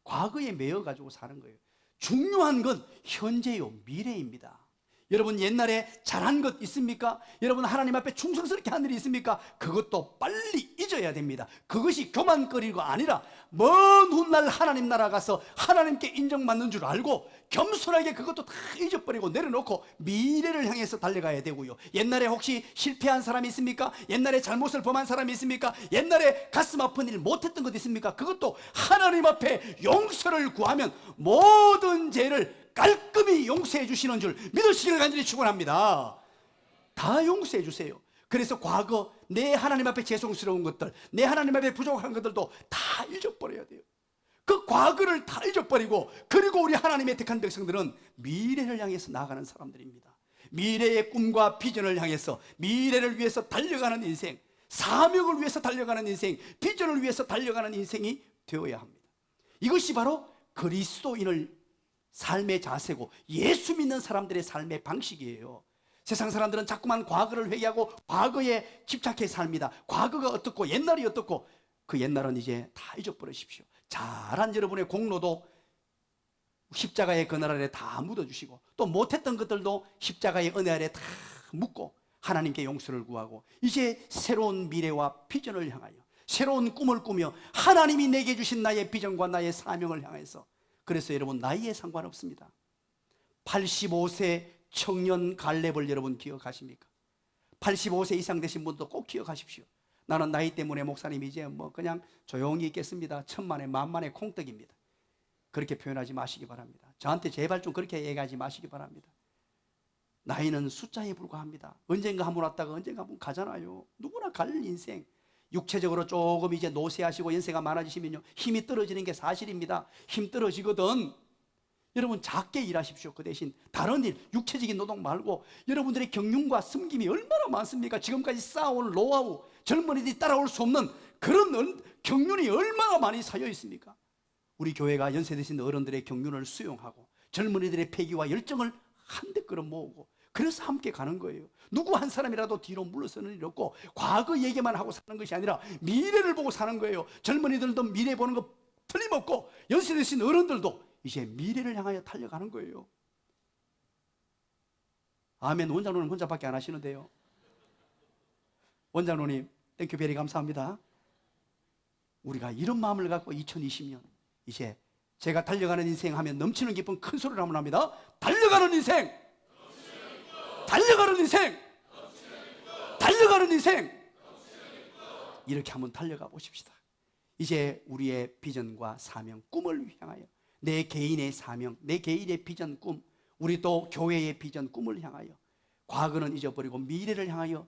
과거에 매여 가지고 사는 거예요. 중요한 건 현재요, 미래입니다. 여러분 옛날에 잘한 것 있습니까? 여러분 하나님 앞에 충성스럽게 한 일이 있습니까? 그것도 빨리 잊어야 됩니다. 그것이 교만거리가 아니라 먼 훗날 하나님 나라 가서 하나님께 인정받는 줄 알고 겸손하게 그것도 다 잊어버리고 내려놓고 미래를 향해서 달려가야 되고요. 옛날에 혹시 실패한 사람이 있습니까? 옛날에 잘못을 범한 사람이 있습니까? 옛날에 가슴 아픈 일 못했던 것 있습니까? 그것도 하나님 앞에 용서를 구하면 모든 죄를 깔끔히 용서해 주시는 줄 믿으시기를 간절히 축원합니다. 다 용서해 주세요. 그래서 과거 내 하나님 앞에 죄송스러운 것들, 내 하나님 앞에 부족한 것들도 다 잊어버려야 돼요. 그 과거를 다 잊어버리고, 그리고 우리 하나님의 택한 백성들은 미래를 향해서 나아가는 사람들입니다. 미래의 꿈과 비전을 향해서 미래를 위해서 달려가는 인생, 사명을 위해서 달려가는 인생, 비전을 위해서 달려가는 인생이 되어야 합니다. 이것이 바로 그리스도인을 삶의 자세고 예수 믿는 사람들의 삶의 방식이에요. 세상 사람들은 자꾸만 과거를 회개하고 과거에 집착해 삽니다. 과거가 어떻고 옛날이 어떻고, 그 옛날은 이제 다 잊어버리십시오. 잘한 여러분의 공로도 십자가의 그늘 아래 다 묻어주시고, 또 못했던 것들도 십자가의 은혜 아래 다 묻고 하나님께 용서를 구하고, 이제 새로운 미래와 비전을 향하여 새로운 꿈을 꾸며 하나님이 내게 주신 나의 비전과 나의 사명을 향해서, 그래서 여러분 나이에 상관없습니다. 85세 청년 갈렙을 여러분 기억하십니까? 85세 이상 되신 분도 꼭 기억하십시오. 나는 나이 때문에 목사님 이제 뭐 그냥 조용히 있겠습니다, 천만에 만만의 콩떡입니다, 그렇게 표현하지 마시기 바랍니다. 저한테 제발 좀 그렇게 얘기하지 마시기 바랍니다. 나이는 숫자에 불과합니다. 언젠가 한번 왔다가 언젠가 한번 가잖아요. 누구나 갈 인생. 육체적으로 조금 이제 노쇠하시고 연세가 많아지시면요, 힘이 떨어지는 게 사실입니다. 힘 떨어지거든. 여러분 작게 일하십시오. 그 대신 다른 일, 육체적인 노동 말고 여러분들의 경륜과 섬김이 얼마나 많습니까? 지금까지 쌓아온 노하우, 젊은이들이 따라올 수 없는 그런 경륜이 얼마나 많이 쌓여 있습니까? 우리 교회가 연세 드신 어른들의 경륜을 수용하고 젊은이들의 패기와 열정을 한데 끌어 모으고, 그래서 함께 가는 거예요. 누구 한 사람이라도 뒤로 물러서는 일 없고 과거 얘기만 하고 사는 것이 아니라 미래를 보고 사는 거예요. 젊은이들도 미래 보는 거 틀림없고 연세 드신 어른들도 이제 미래를 향하여 달려가는 거예요. 아멘. 원장로님 혼자밖에 안 하시는데요. 원장로님 땡큐 베리 감사합니다. 우리가 이런 마음을 갖고 2020년 이제 제가 달려가는 인생 하면 넘치는 기쁨 큰 소리를 한번 합니다. 달려가는 인생, 달려가는 인생, 달려가는 인생, 이렇게 한번 달려가 보십시다. 이제 우리의 비전과 사명, 꿈을 향하여 내 개인의 사명, 내 개인의 비전, 꿈, 우리 또 교회의 비전, 꿈을 향하여 과거는 잊어버리고 미래를 향하여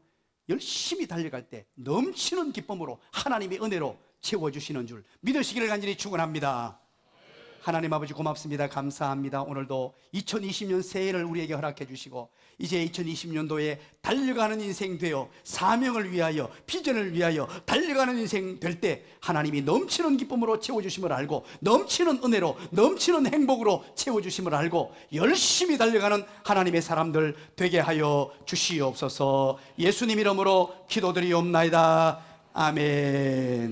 열심히 달려갈 때 넘치는 기쁨으로 하나님의 은혜로 채워주시는 줄 믿으시기를 간절히 축원합니다. 하나님 아버지 고맙습니다. 감사합니다. 오늘도 2020년 새해를 우리에게 허락해 주시고 이제 2020년도에 달려가는 인생 되어 사명을 위하여 비전을 위하여 달려가는 인생 될 때 하나님이 넘치는 기쁨으로 채워주심을 알고 넘치는 은혜로 넘치는 행복으로 채워주심을 알고 열심히 달려가는 하나님의 사람들 되게 하여 주시옵소서. 예수님 이름으로 기도드리옵나이다. 아멘.